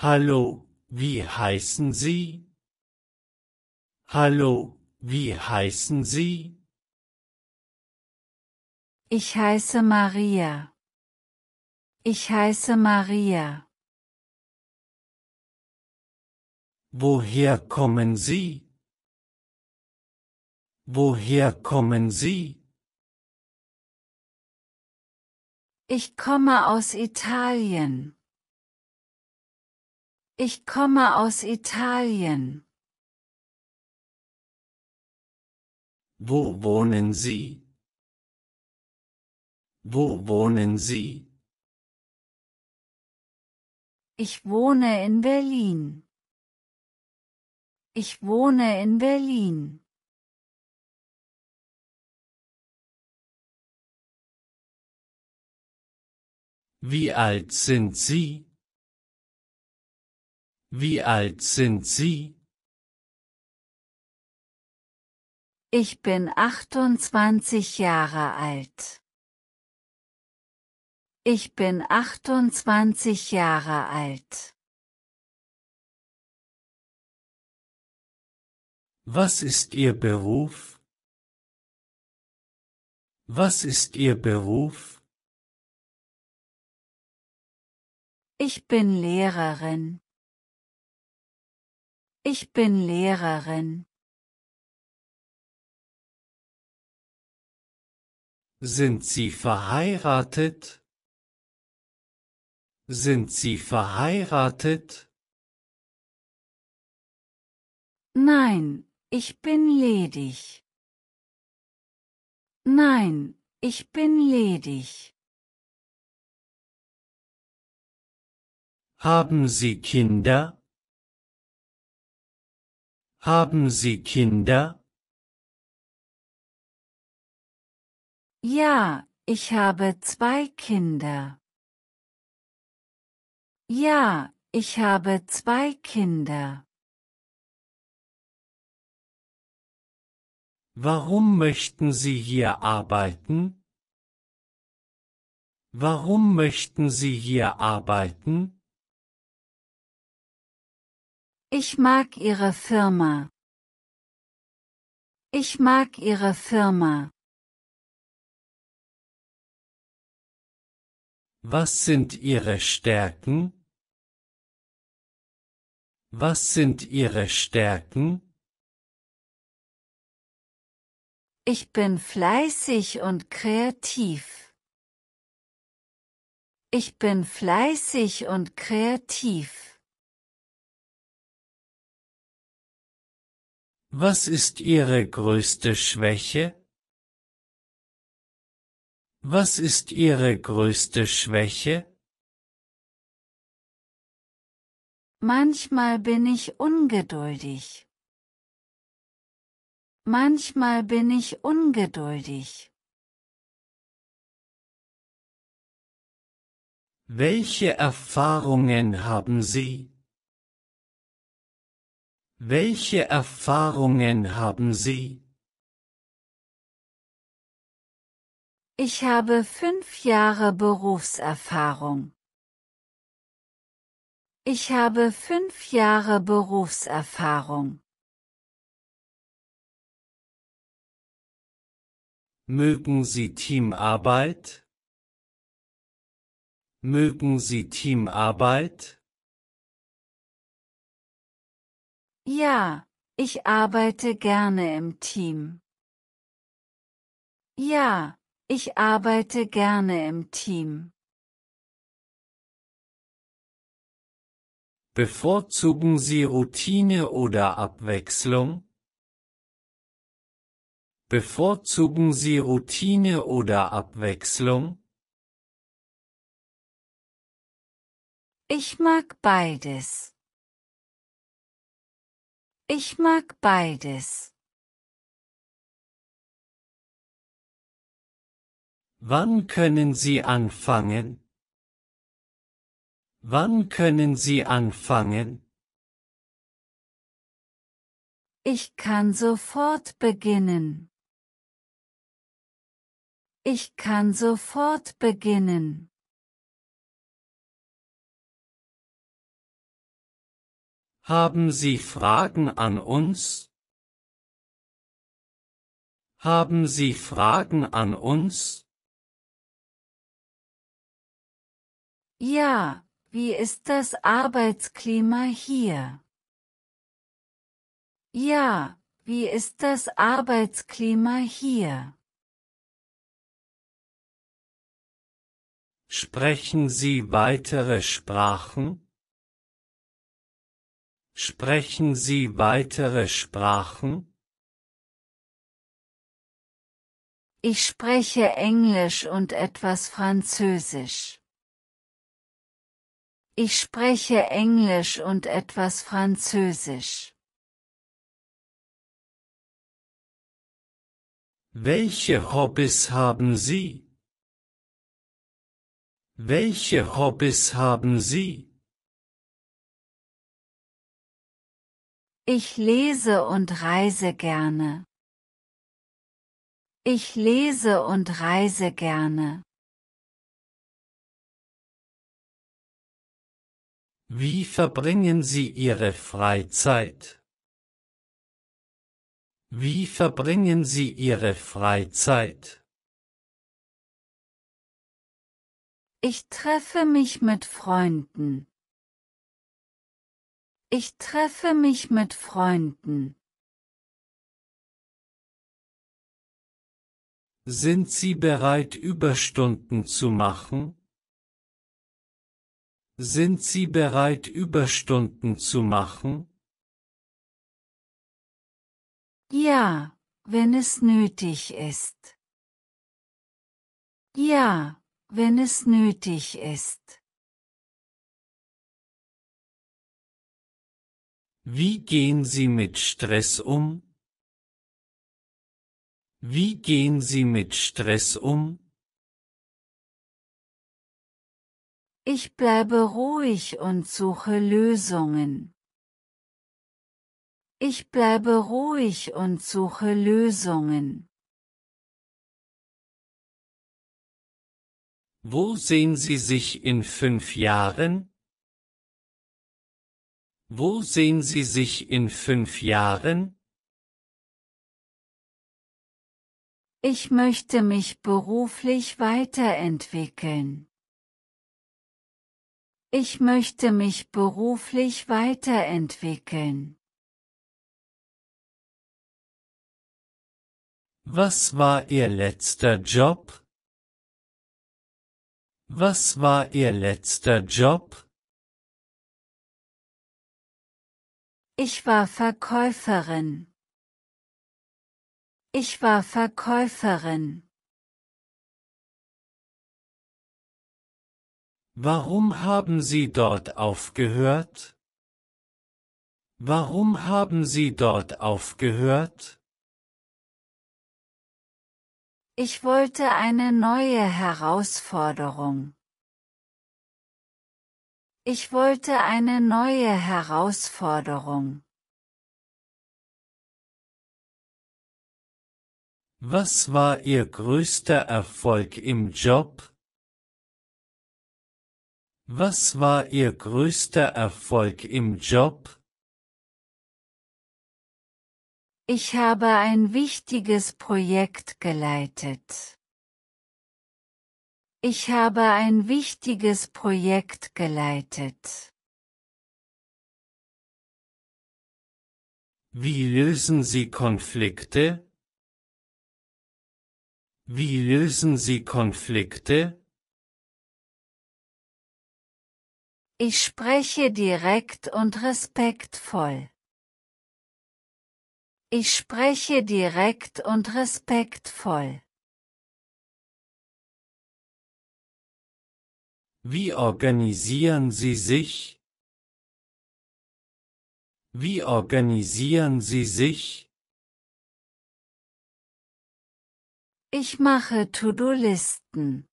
Hallo, wie heißen Sie? Hallo, wie heißen Sie? Ich heiße Maria. Ich heiße Maria. Woher kommen Sie? Woher kommen Sie? Ich komme aus Italien. Ich komme aus Italien. Wo wohnen Sie? Wo wohnen Sie? Ich wohne in Berlin. Ich wohne in Berlin. Wie alt sind Sie? Wie alt sind Sie? Ich bin 28 Jahre alt. Ich bin 28 Jahre alt. Was ist Ihr Beruf? Was ist Ihr Beruf? Ich bin Lehrerin. Ich bin Lehrerin. Sind Sie verheiratet? Sind Sie verheiratet? Nein, ich bin ledig. Nein, ich bin ledig. Haben Sie Kinder? Haben Sie Kinder? Ja, ich habe 2 Kinder. Ja, ich habe 2 Kinder. Warum möchten Sie hier arbeiten? Warum möchten Sie hier arbeiten? Ich mag Ihre Firma. Ich mag Ihre Firma. Was sind Ihre Stärken? Was sind Ihre Stärken? Ich bin fleißig und kreativ. Ich bin fleißig und kreativ. Was ist Ihre größte Schwäche? Was ist Ihre größte Schwäche? Manchmal bin ich ungeduldig. Manchmal bin ich ungeduldig. Welche Erfahrungen haben Sie? Welche Erfahrungen haben Sie? Ich habe 5 Jahre Berufserfahrung. Ich habe 5 Jahre Berufserfahrung. Mögen Sie Teamarbeit? Mögen Sie Teamarbeit? Ja, ich arbeite gerne im Team. Ja, ich arbeite gerne im Team. Bevorzugen Sie Routine oder Abwechslung? Bevorzugen Sie Routine oder Abwechslung? Ich mag beides. Ich mag beides. Wann können Sie anfangen? Wann können Sie anfangen? Ich kann sofort beginnen. Ich kann sofort beginnen. Haben Sie Fragen an uns? Haben Sie Fragen an uns? Ja, wie ist das Arbeitsklima hier? Ja, wie ist das Arbeitsklima hier? Sprechen Sie weitere Sprachen? Sprechen Sie weitere Sprachen? Ich spreche Englisch und etwas Französisch. Ich spreche Englisch und etwas Französisch. Welche Hobbys haben Sie? Welche Hobbys haben Sie? Ich lese und reise gerne. Ich lese und reise gerne. Wie verbringen Sie Ihre Freizeit? Wie verbringen Sie Ihre Freizeit? Ich treffe mich mit Freunden. Ich treffe mich mit Freunden. Sind Sie bereit, Überstunden zu machen? Sind Sie bereit, Überstunden zu machen? Ja, wenn es nötig ist. Ja, wenn es nötig ist. Wie gehen Sie mit Stress um? Wie gehen Sie mit Stress um? Ich bleibe ruhig und suche Lösungen. Ich bleibe ruhig und suche Lösungen. Wo sehen Sie sich in 5 Jahren? Wo sehen Sie sich in 5 Jahren? Ich möchte mich beruflich weiterentwickeln. Ich möchte mich beruflich weiterentwickeln. Was war Ihr letzter Job? Was war Ihr letzter Job? Ich war Verkäuferin. Ich war Verkäuferin. Warum haben Sie dort aufgehört? Warum haben Sie dort aufgehört? Ich wollte eine neue Herausforderung. Ich wollte eine neue Herausforderung. Was war Ihr größter Erfolg im Job? Was war Ihr größter Erfolg im Job? Ich habe ein wichtiges Projekt geleitet. Ich habe ein wichtiges Projekt geleitet. Wie lösen Sie Konflikte? Wie lösen Sie Konflikte? Ich spreche direkt und respektvoll. Ich spreche direkt und respektvoll. Wie organisieren Sie sich? Wie organisieren Sie sich? Ich mache To-Do-Listen.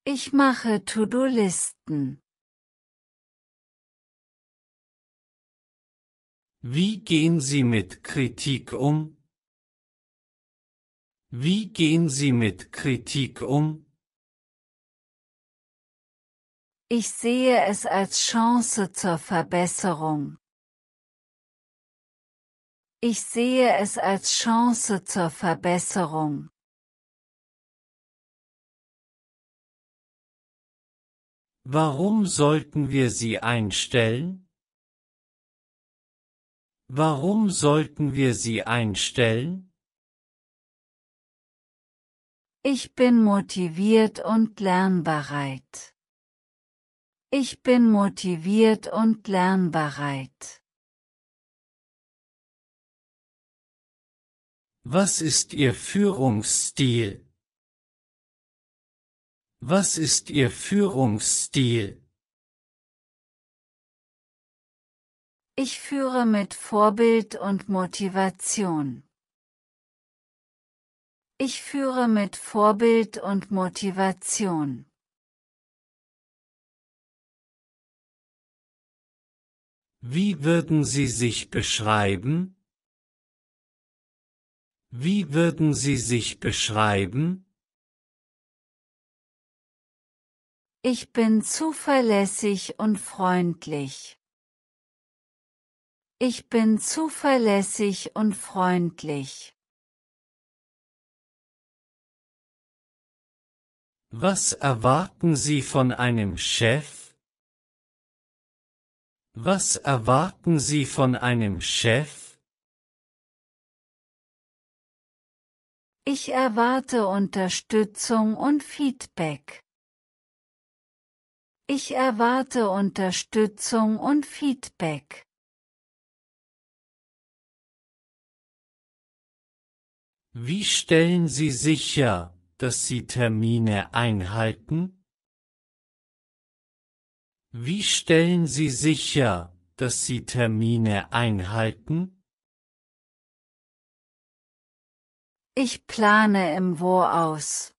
Ich mache To-Do-Listen. Wie gehen Sie mit Kritik um? Wie gehen Sie mit Kritik um? Ich sehe es als Chance zur Verbesserung. Ich sehe es als Chance zur Verbesserung. Warum sollten wir sie einstellen? Warum sollten wir sie einstellen? Ich bin motiviert und lernbereit. Ich bin motiviert und lernbereit. Was ist Ihr Führungsstil? Was ist Ihr Führungsstil? Ich führe mit Vorbild und Motivation. Ich führe mit Vorbild und Motivation. Wie würden Sie sich beschreiben? Wie würden Sie sich beschreiben? Ich bin zuverlässig und freundlich. Ich bin zuverlässig und freundlich. Was erwarten Sie von einem Chef? Was erwarten Sie von einem Chef? Ich erwarte Unterstützung und Feedback. Ich erwarte Unterstützung und Feedback. Wie stellen Sie sicher, dass Sie Termine einhalten? Wie stellen Sie sicher, dass Sie Termine einhalten? Ich plane im Voraus.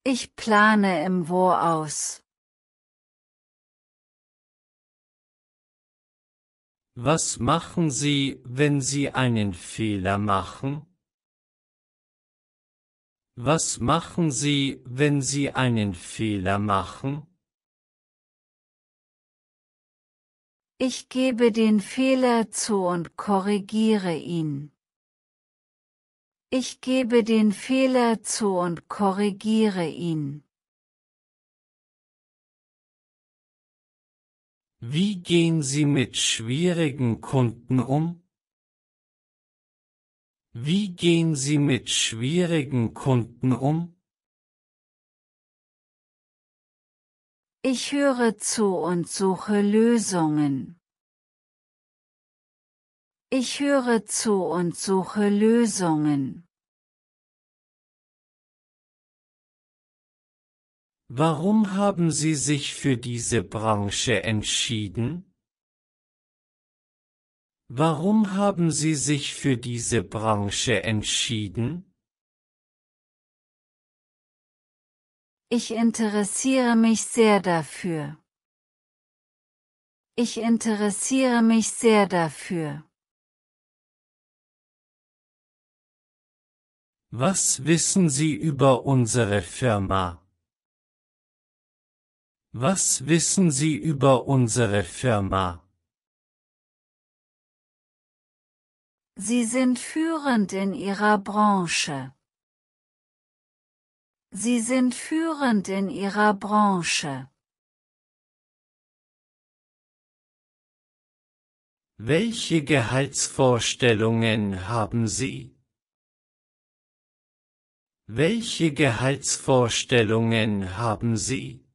Ich plane im Voraus. Was machen Sie, wenn Sie einen Fehler machen? Was machen Sie, wenn Sie einen Fehler machen? Ich gebe den Fehler zu und korrigiere ihn. Ich gebe den Fehler zu und korrigiere ihn. Wie gehen Sie mit schwierigen Kunden um? Wie gehen Sie mit schwierigen Kunden um? Ich höre zu und suche Lösungen. Ich höre zu und suche Lösungen. Warum haben Sie sich für diese Branche entschieden? Warum haben Sie sich für diese Branche entschieden? Ich interessiere mich sehr dafür. Ich interessiere mich sehr dafür. Was wissen Sie über unsere Firma? Was wissen Sie über unsere Firma? Sie sind führend in Ihrer Branche. Sie sind führend in Ihrer Branche. Welche Gehaltsvorstellungen haben Sie? Welche Gehaltsvorstellungen haben Sie?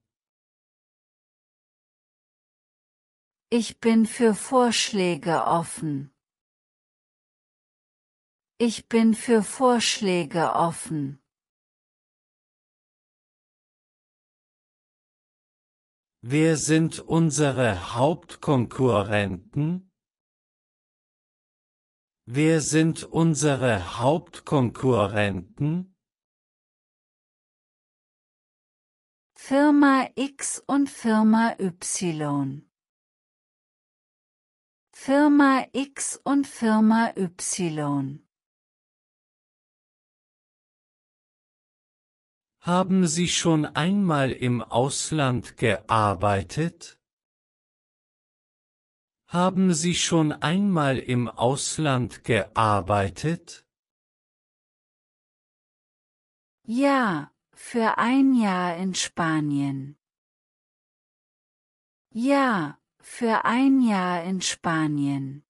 Ich bin für Vorschläge offen. Ich bin für Vorschläge offen. Wer sind unsere Hauptkonkurrenten? Wer sind unsere Hauptkonkurrenten? Firma X und Firma Y. Firma X und Firma Y. Haben Sie schon einmal im Ausland gearbeitet? Haben Sie schon einmal im Ausland gearbeitet? Ja, für ein Jahr in Spanien. Ja, für ein Jahr in Spanien.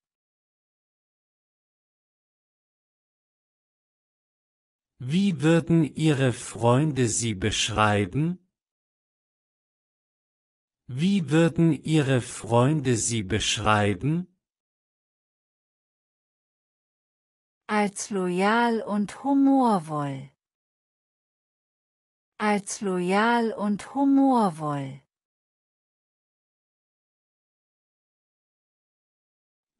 Wie würden Ihre Freunde Sie beschreiben? Wie würden Ihre Freunde Sie beschreiben? Als loyal und humorvoll. Als loyal und humorvoll.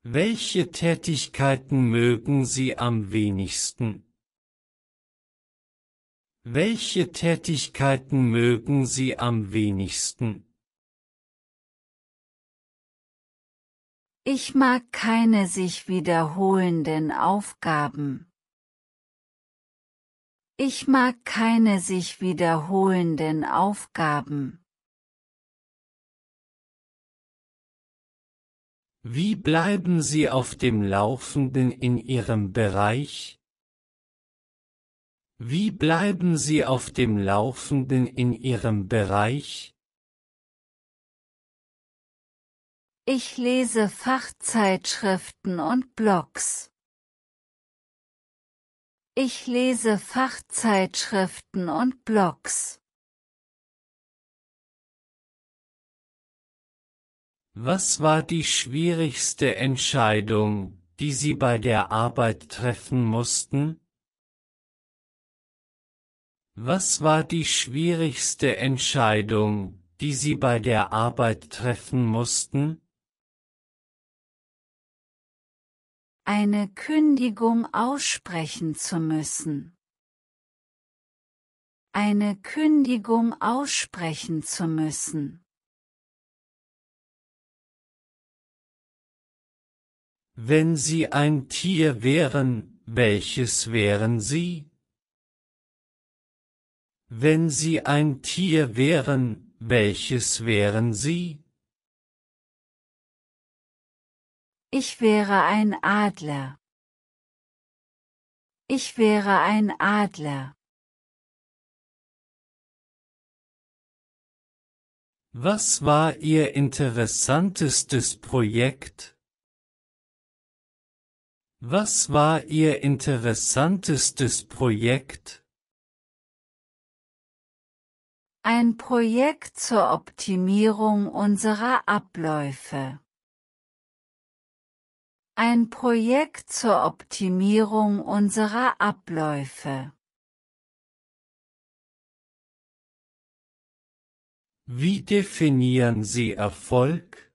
Welche Tätigkeiten mögen Sie am wenigsten? Welche Tätigkeiten mögen Sie am wenigsten? Ich mag keine sich wiederholenden Aufgaben. Ich mag keine sich wiederholenden Aufgaben. Wie bleiben Sie auf dem Laufenden in Ihrem Bereich? Wie bleiben Sie auf dem Laufenden in Ihrem Bereich? Ich lese Fachzeitschriften und Blogs. Ich lese Fachzeitschriften und Blogs. Was war die schwierigste Entscheidung, die Sie bei der Arbeit treffen mussten? Was war die schwierigste Entscheidung, die Sie bei der Arbeit treffen mussten? Eine Kündigung aussprechen zu müssen. Eine Kündigung aussprechen zu müssen. Wenn Sie ein Tier wären, welches wären Sie? Wenn Sie ein Tier wären, welches wären Sie? Ich wäre ein Adler. Ich wäre ein Adler. Was war Ihr interessantestes Projekt? Was war Ihr interessantestes Projekt? Ein Projekt zur Optimierung unserer Abläufe. Ein Projekt zur Optimierung unserer Abläufe. Wie definieren Sie Erfolg?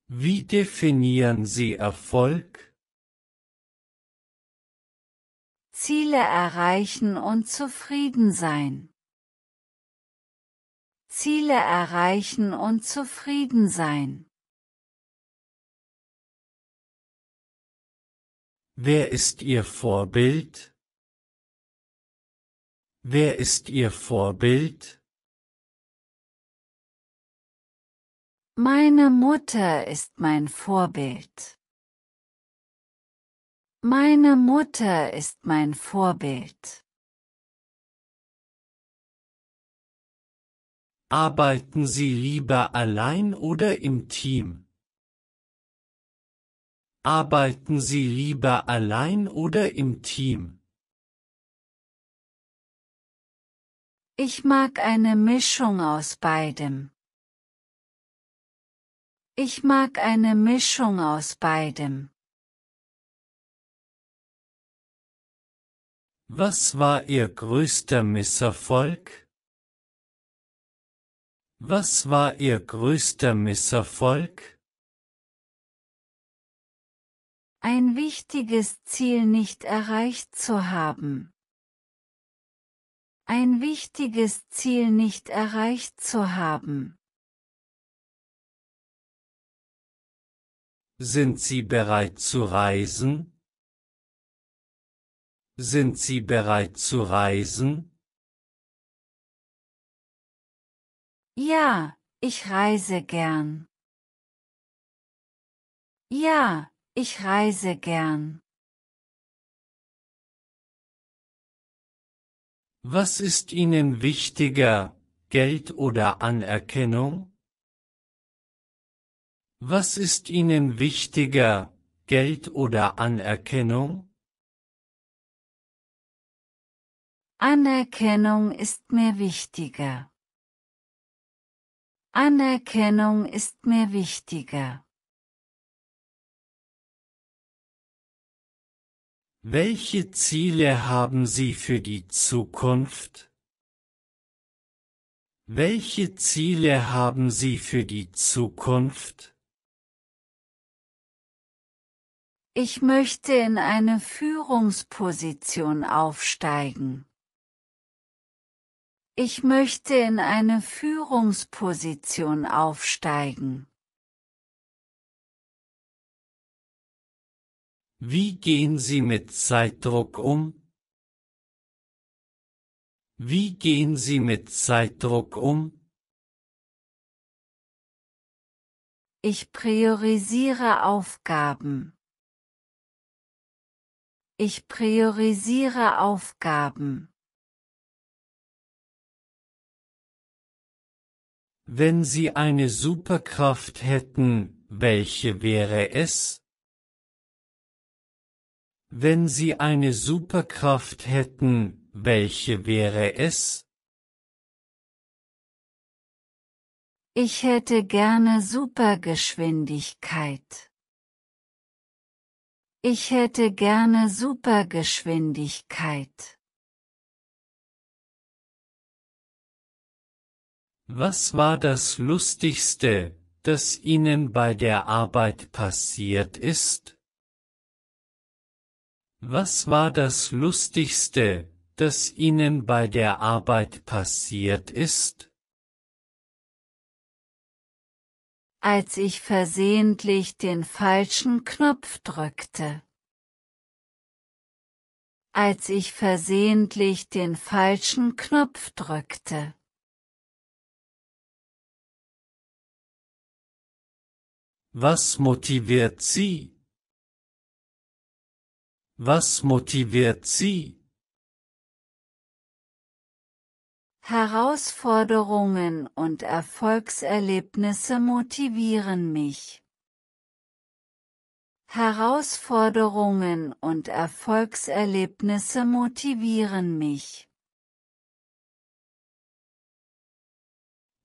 Wie definieren Sie Erfolg? Ziele erreichen und zufrieden sein. Ziele erreichen und zufrieden sein. Wer ist Ihr Vorbild? Wer ist Ihr Vorbild? Meine Mutter ist mein Vorbild. Meine Mutter ist mein Vorbild. Arbeiten Sie lieber allein oder im Team? Arbeiten Sie lieber allein oder im Team? Ich mag eine Mischung aus beidem. Ich mag eine Mischung aus beidem. Was war Ihr größter Misserfolg? Was war Ihr größter Misserfolg? Ein wichtiges Ziel nicht erreicht zu haben. Ein wichtiges Ziel nicht erreicht zu haben. Sind Sie bereit zu reisen? Sind Sie bereit zu reisen? Ja, ich reise gern. Ja, ich reise gern. Was ist Ihnen wichtiger, Geld oder Anerkennung? Was ist Ihnen wichtiger, Geld oder Anerkennung? Anerkennung ist mir wichtiger. Anerkennung ist mir wichtiger. Welche Ziele haben Sie für die Zukunft? Welche Ziele haben Sie für die Zukunft? Ich möchte in eine Führungsposition aufsteigen. Ich möchte in eine Führungsposition aufsteigen. Wie gehen Sie mit Zeitdruck um? Wie gehen Sie mit Zeitdruck um? Ich priorisiere Aufgaben. Ich priorisiere Aufgaben. Wenn Sie eine Superkraft hätten, welche wäre es? Wenn Sie eine Superkraft hätten, welche wäre es? Ich hätte gerne Supergeschwindigkeit. Ich hätte gerne Supergeschwindigkeit. Was war das Lustigste, das Ihnen bei der Arbeit passiert ist? Was war das Lustigste, das Ihnen bei der Arbeit passiert ist? Als ich versehentlich den falschen Knopf drückte. Als ich versehentlich den falschen Knopf drückte. Was motiviert Sie? Was motiviert Sie? Herausforderungen und Erfolgserlebnisse motivieren mich. Herausforderungen und Erfolgserlebnisse motivieren mich.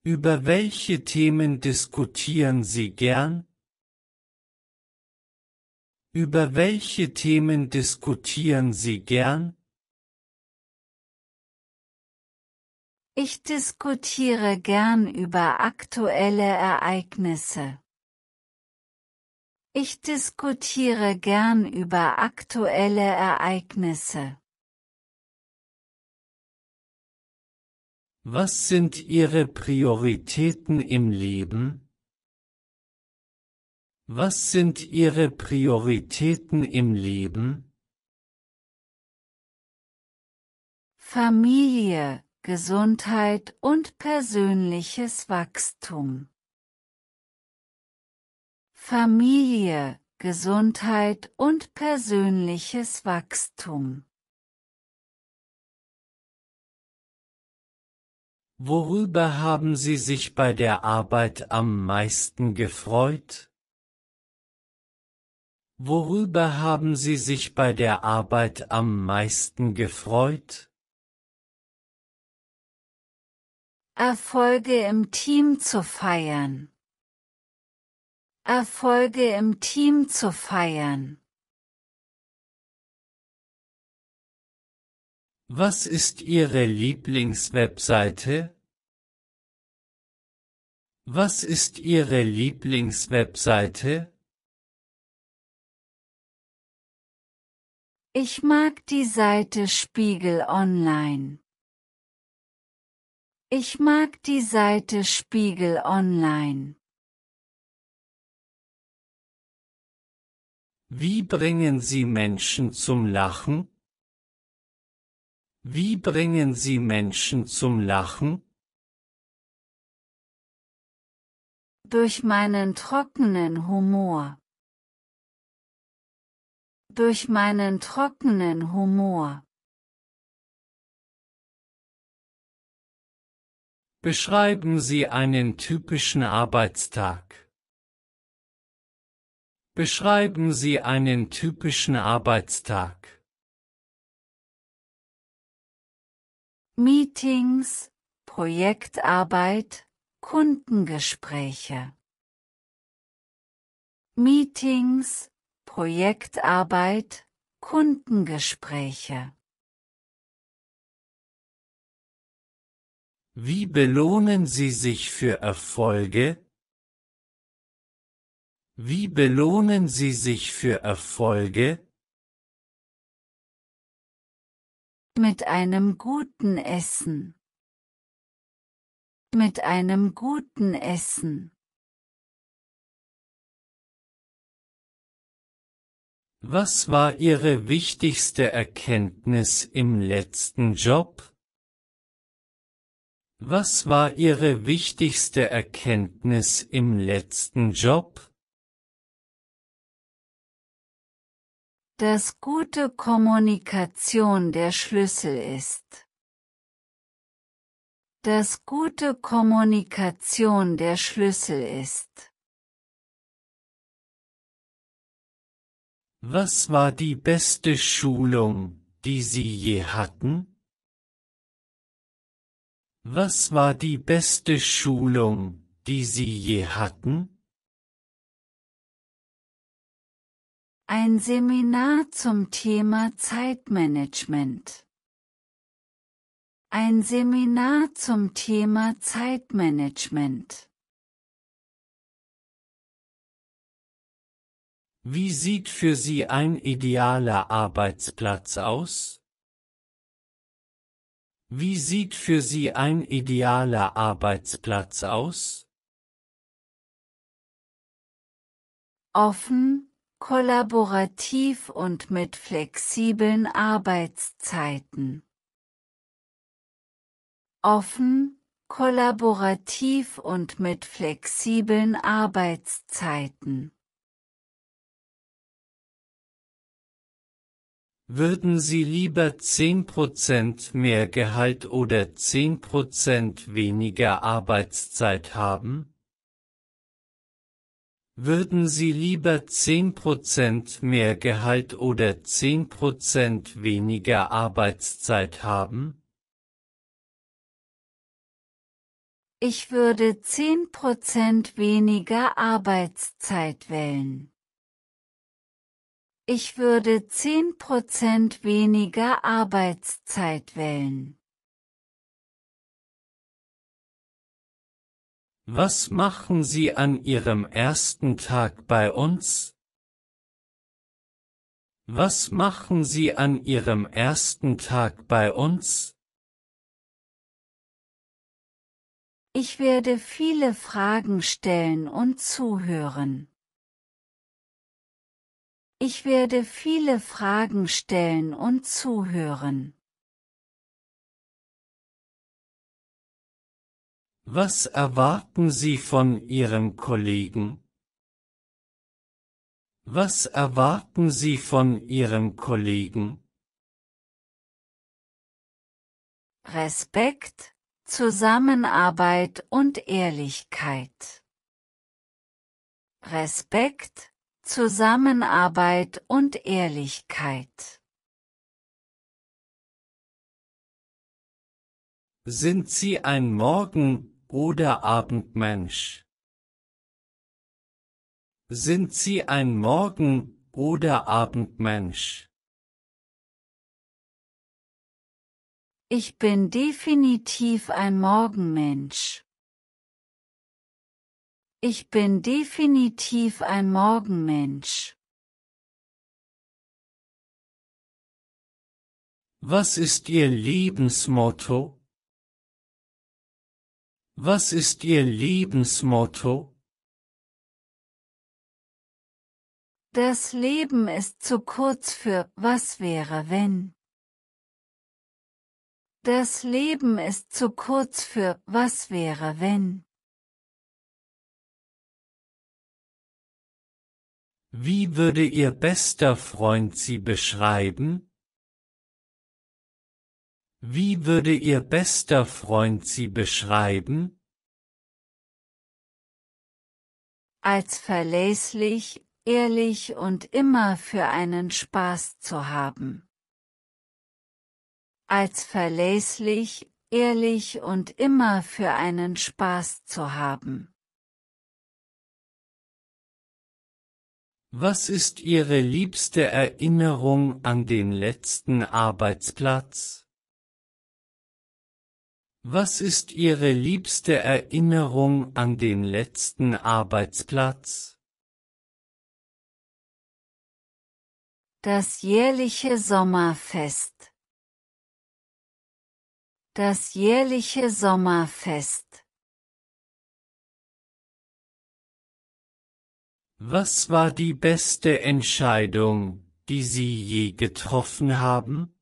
Über welche Themen diskutieren Sie gern? Über welche Themen diskutieren Sie gern? Ich diskutiere gern über aktuelle Ereignisse. Ich diskutiere gern über aktuelle Ereignisse. Was sind Ihre Prioritäten im Leben? Was sind Ihre Prioritäten im Leben? Familie, Gesundheit und persönliches Wachstum. Familie, Gesundheit und persönliches Wachstum. Worüber haben Sie sich bei der Arbeit am meisten gefreut? Worüber haben Sie sich bei der Arbeit am meisten gefreut? Erfolge im Team zu feiern. Erfolge im Team zu feiern. Was ist Ihre Lieblingswebseite? Was ist Ihre Lieblingswebseite? Ich mag die Seite Spiegel Online. Ich mag die Seite Spiegel Online. Wie bringen Sie Menschen zum Lachen? Wie bringen Sie Menschen zum Lachen? Durch meinen trockenen Humor. Durch meinen trockenen Humor. Beschreiben Sie einen typischen Arbeitstag. Beschreiben Sie einen typischen Arbeitstag. Meetings, Projektarbeit, Kundengespräche. Meetings, Projektarbeit, Kundengespräche. Wie belohnen Sie sich für Erfolge? Wie belohnen Sie sich für Erfolge? Mit einem guten Essen. Mit einem guten Essen. Was war Ihre wichtigste Erkenntnis im letzten Job? Was war Ihre wichtigste Erkenntnis im letzten Job? Dass gute Kommunikation der Schlüssel ist. Dass gute Kommunikation der Schlüssel ist. Was war die beste Schulung, die Sie je hatten? Was war die beste Schulung, die Sie je hatten? Ein Seminar zum Thema Zeitmanagement. Ein Seminar zum Thema Zeitmanagement. Wie sieht für Sie ein idealer Arbeitsplatz aus? Wie sieht für Sie ein idealer Arbeitsplatz aus? Offen, kollaborativ und mit flexiblen Arbeitszeiten. Offen, kollaborativ und mit flexiblen Arbeitszeiten. Würden Sie lieber 10% mehr Gehalt oder 10% weniger Arbeitszeit haben? Würden Sie lieber 10% mehr Gehalt oder 10% weniger Arbeitszeit haben? Ich würde 10% weniger Arbeitszeit wählen. Ich würde 10% weniger Arbeitszeit wählen. Was machen Sie an Ihrem ersten Tag bei uns? Was machen Sie an Ihrem ersten Tag bei uns? Ich werde viele Fragen stellen und zuhören. Ich werde viele Fragen stellen und zuhören. Was erwarten Sie von Ihren Kollegen? Was erwarten Sie von Ihren Kollegen? Respekt, Zusammenarbeit und Ehrlichkeit. Respekt, Zusammenarbeit und Ehrlichkeit. Sind Sie ein Morgen- oder Abendmensch? Sind Sie ein Morgen- oder Abendmensch? Ich bin definitiv ein Morgenmensch. Ich bin definitiv ein Morgenmensch. Was ist Ihr Lebensmotto? Was ist Ihr Lebensmotto? Das Leben ist zu kurz für "Was wäre wenn?" Das Leben ist zu kurz für "Was wäre wenn". Wie würde Ihr bester Freund Sie beschreiben? Wie würde Ihr bester Freund Sie beschreiben? Als verlässlich, ehrlich und immer für einen Spaß zu haben. Als verlässlich, ehrlich und immer für einen Spaß zu haben. Was ist Ihre liebste Erinnerung an den letzten Arbeitsplatz? Was ist Ihre liebste Erinnerung an den letzten Arbeitsplatz? Das jährliche Sommerfest. Das jährliche Sommerfest. Was war die beste Entscheidung, die Sie je getroffen haben?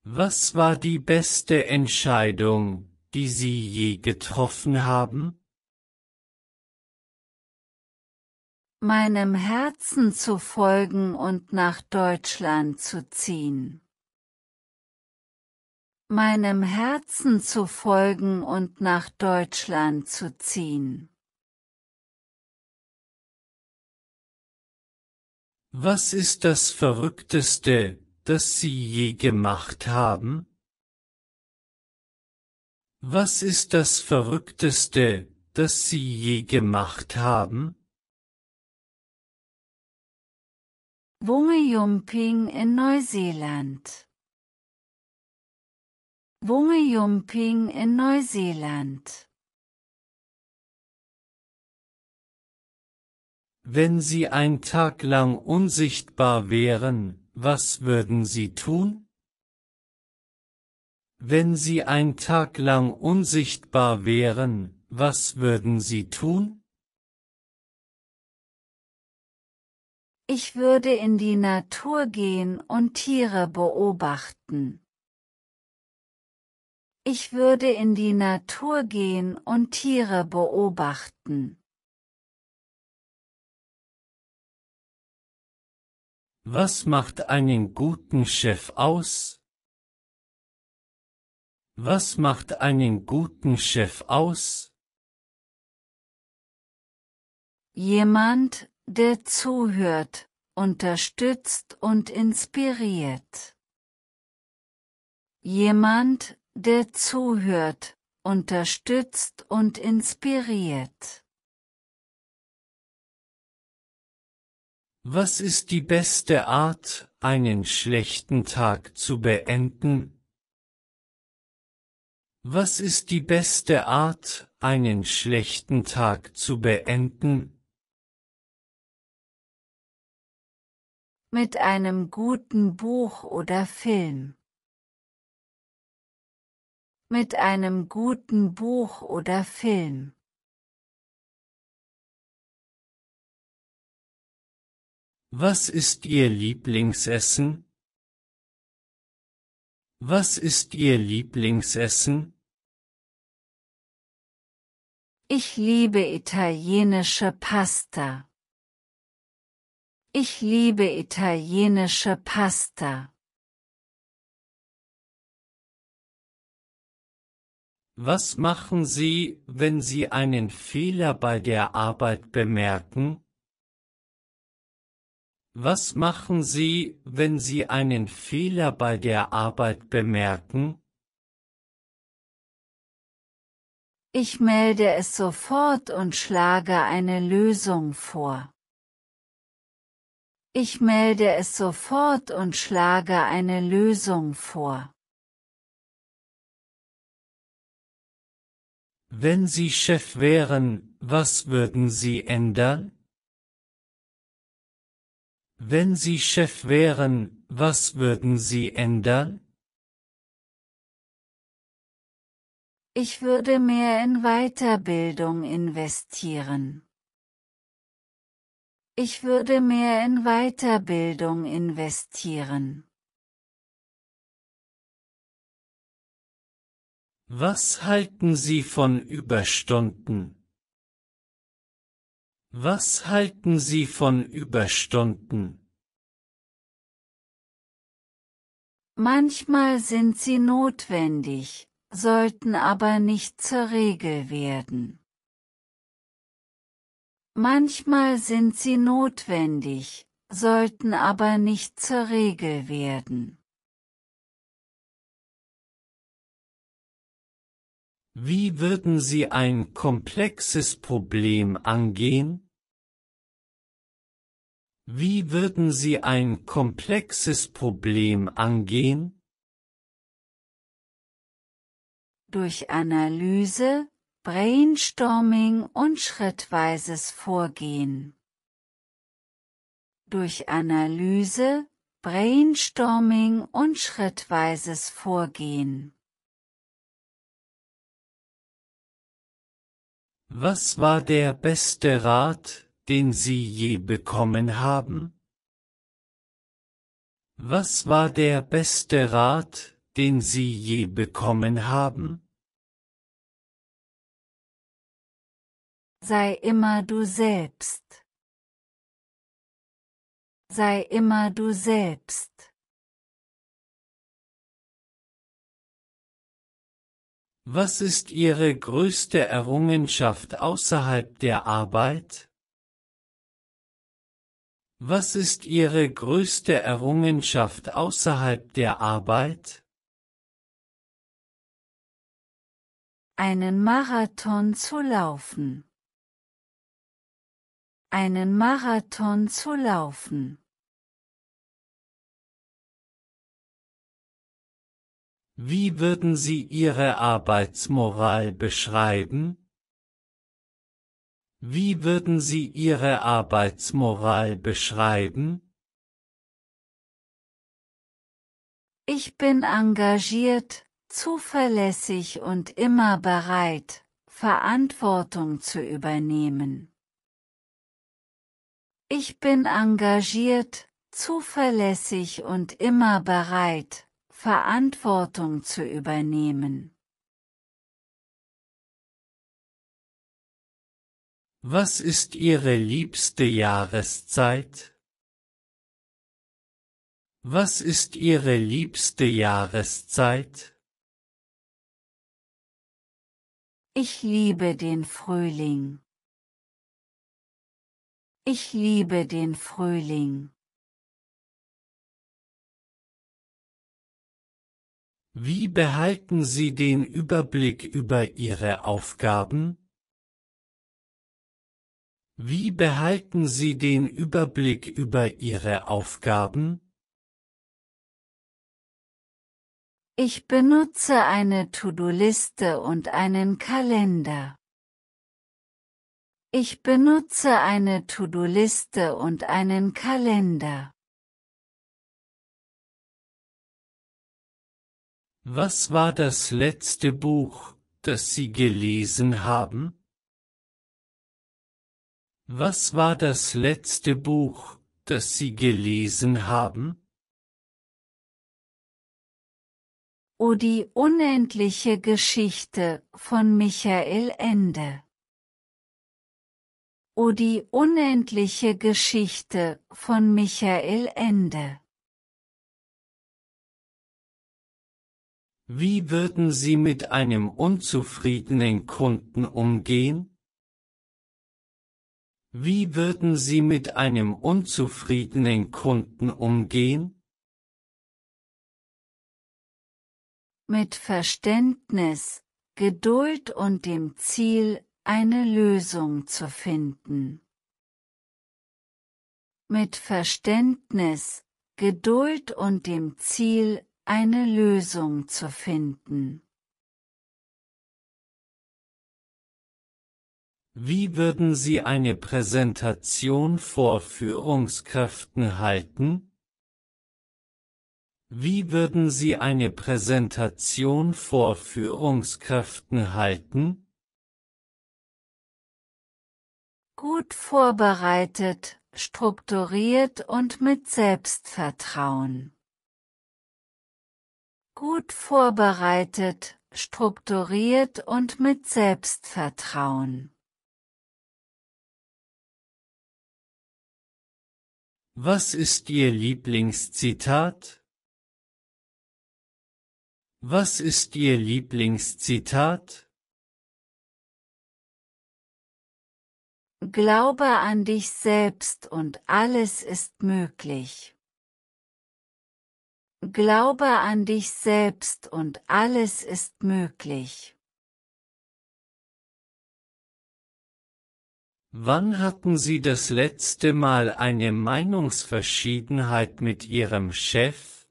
Was war die beste Entscheidung, die Sie je getroffen haben? Meinem Herzen zu folgen und nach Deutschland zu ziehen. Meinem Herzen zu folgen und nach Deutschland zu ziehen. Was ist das Verrückteste, das Sie je gemacht haben? Was ist das Verrückteste, das Sie je gemacht haben? Bungejumping in Neuseeland. Bungejumping in Neuseeland. Wenn Sie ein Tag lang unsichtbar wären, was würden Sie tun? Wenn Sie ein Tag lang unsichtbar wären, was würden Sie tun? Ich würde in die Natur gehen und Tiere beobachten. Ich würde in die Natur gehen und Tiere beobachten. Was macht einen guten Chef aus? Was macht einen guten Chef aus? Jemand, der zuhört, unterstützt und inspiriert. Jemand, der zuhört, unterstützt und inspiriert. Was ist die beste Art, einen schlechten Tag zu beenden? Was ist die beste Art, einen schlechten Tag zu beenden? Mit einem guten Buch oder Film. Mit einem guten Buch oder Film. Was ist Ihr Lieblingsessen? Was ist Ihr Lieblingsessen? Ich liebe italienische Pasta. Ich liebe italienische Pasta. Was machen Sie, wenn Sie einen Fehler bei der Arbeit bemerken? Was machen Sie, wenn Sie einen Fehler bei der Arbeit bemerken? Ich melde es sofort und schlage eine Lösung vor. Ich melde es sofort und schlage eine Lösung vor. Wenn Sie Chef wären, was würden Sie ändern? Wenn Sie Chef wären, was würden Sie ändern? Ich würde mehr in Weiterbildung investieren. Ich würde mehr in Weiterbildung investieren. Was halten Sie von Überstunden? Was halten Sie von Überstunden? Manchmal sind sie notwendig, sollten aber nicht zur Regel werden. Manchmal sind sie notwendig, sollten aber nicht zur Regel werden. Wie würden Sie ein komplexes Problem angehen? Wie würden Sie ein komplexes Problem angehen? Durch Analyse, Brainstorming und schrittweises Vorgehen. Durch Analyse, Brainstorming und schrittweises Vorgehen. Was war der beste Rat, den Sie je bekommen haben? Was war der beste Rat, den Sie je bekommen haben? Sei immer du selbst. Sei immer du selbst. Was ist Ihre größte Errungenschaft außerhalb der Arbeit? Was ist Ihre größte Errungenschaft außerhalb der Arbeit? Einen Marathon zu laufen. Einen Marathon zu laufen. Wie würden Sie Ihre Arbeitsmoral beschreiben? Wie würden Sie Ihre Arbeitsmoral beschreiben? Ich bin engagiert, zuverlässig und immer bereit, Verantwortung zu übernehmen. Ich bin engagiert, zuverlässig und immer bereit, Verantwortung zu übernehmen. Was ist Ihre liebste Jahreszeit? Was ist Ihre liebste Jahreszeit? Ich liebe den Frühling. Ich liebe den Frühling. Wie behalten Sie den Überblick über Ihre Aufgaben? Wie behalten Sie den Überblick über Ihre Aufgaben? Ich benutze eine To-Do-Liste und einen Kalender. Ich benutze eine To-Do-Liste und einen Kalender. Was war das letzte Buch, das Sie gelesen haben? Was war das letzte Buch, das Sie gelesen haben? O die unendliche Geschichte von Michael Ende. O die unendliche Geschichte von Michael Ende. Wie würden Sie mit einem unzufriedenen Kunden umgehen? Wie würden Sie mit einem unzufriedenen Kunden umgehen? Mit Verständnis, Geduld und dem Ziel, eine Lösung zu finden. Mit Verständnis, Geduld und dem Ziel, eine Lösung zu finden. Wie würden Sie eine Präsentation vor Führungskräften halten? Wie würden Sie eine Präsentation vor Führungskräften halten? Gut vorbereitet, strukturiert und mit Selbstvertrauen. Gut vorbereitet, strukturiert und mit Selbstvertrauen. Was ist Ihr Lieblingszitat? Was ist Ihr Lieblingszitat? Glaube an dich selbst und alles ist möglich. Glaube an dich selbst und alles ist möglich. Wann hatten Sie das letzte Mal eine Meinungsverschiedenheit mit Ihrem Chef?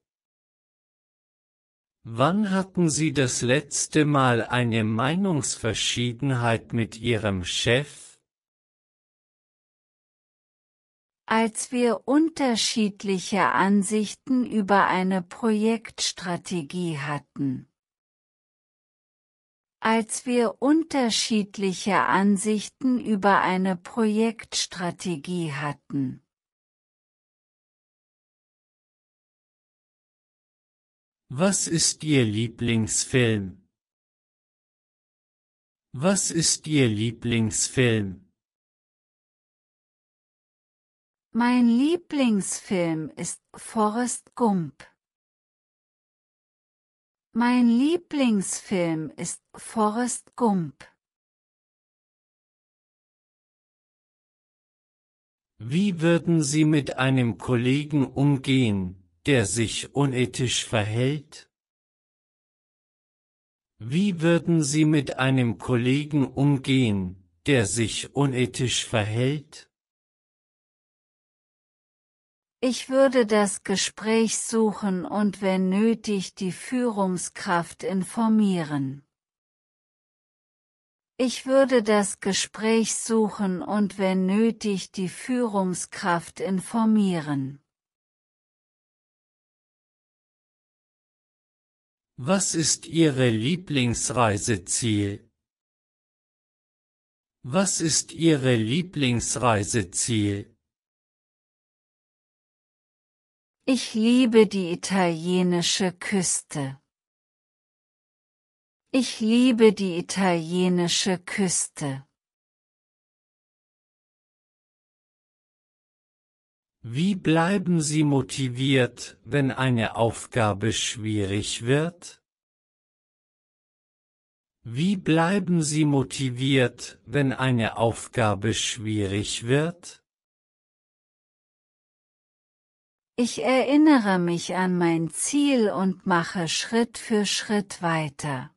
Wann hatten Sie das letzte Mal eine Meinungsverschiedenheit mit Ihrem Chef? Als wir unterschiedliche Ansichten über eine Projektstrategie hatten. Als wir unterschiedliche Ansichten über eine Projektstrategie hatten. Was ist Ihr Lieblingsfilm? Was ist Ihr Lieblingsfilm? Mein Lieblingsfilm ist Forrest Gump. Mein Lieblingsfilm ist Forrest Gump. Wie würden Sie mit einem Kollegen umgehen, der sich unethisch verhält? Wie würden Sie mit einem Kollegen umgehen, der sich unethisch verhält? Ich würde das Gespräch suchen und wenn nötig die Führungskraft informieren. Ich würde das Gespräch suchen und wenn nötig die Führungskraft informieren. Was ist Ihre Lieblingsreiseziel? Was ist Ihre Lieblingsreiseziel? Ich liebe die italienische Küste. Ich liebe die italienische Küste. Wie bleiben Sie motiviert, wenn eine Aufgabe schwierig wird? Wie bleiben Sie motiviert, wenn eine Aufgabe schwierig wird? Ich erinnere mich an mein Ziel und mache Schritt für Schritt weiter.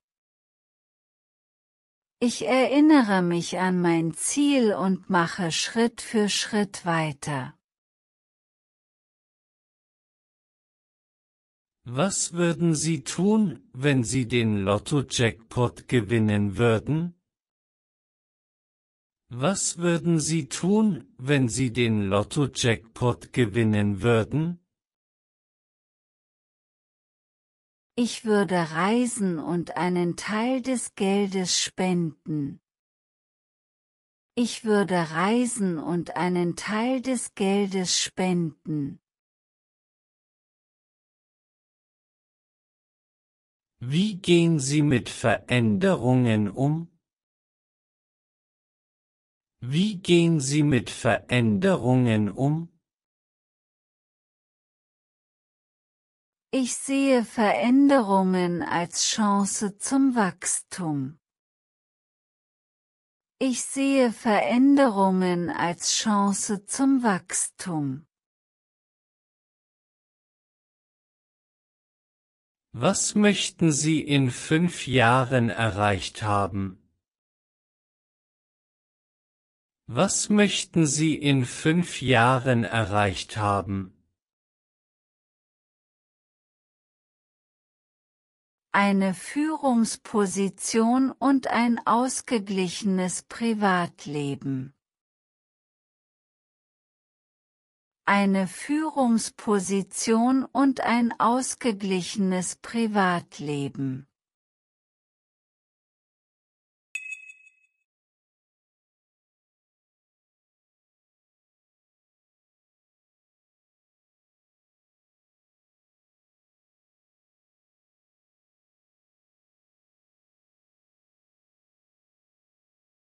Ich erinnere mich an mein Ziel und mache Schritt für Schritt weiter. Was würden Sie tun, wenn Sie den Lotto-Jackpot gewinnen würden? Was würden Sie tun, wenn Sie den Lotto-Jackpot gewinnen würden? Ich würde reisen und einen Teil des Geldes spenden. Ich würde reisen und einen Teil des Geldes spenden. Wie gehen Sie mit Veränderungen um? Wie gehen Sie mit Veränderungen um? Ich sehe Veränderungen als Chance zum Wachstum. Ich sehe Veränderungen als Chance zum Wachstum. Was möchten Sie in 5 Jahren erreicht haben? Was möchten Sie in 5 Jahren erreicht haben? Eine Führungsposition und ein ausgeglichenes Privatleben. Eine Führungsposition und ein ausgeglichenes Privatleben.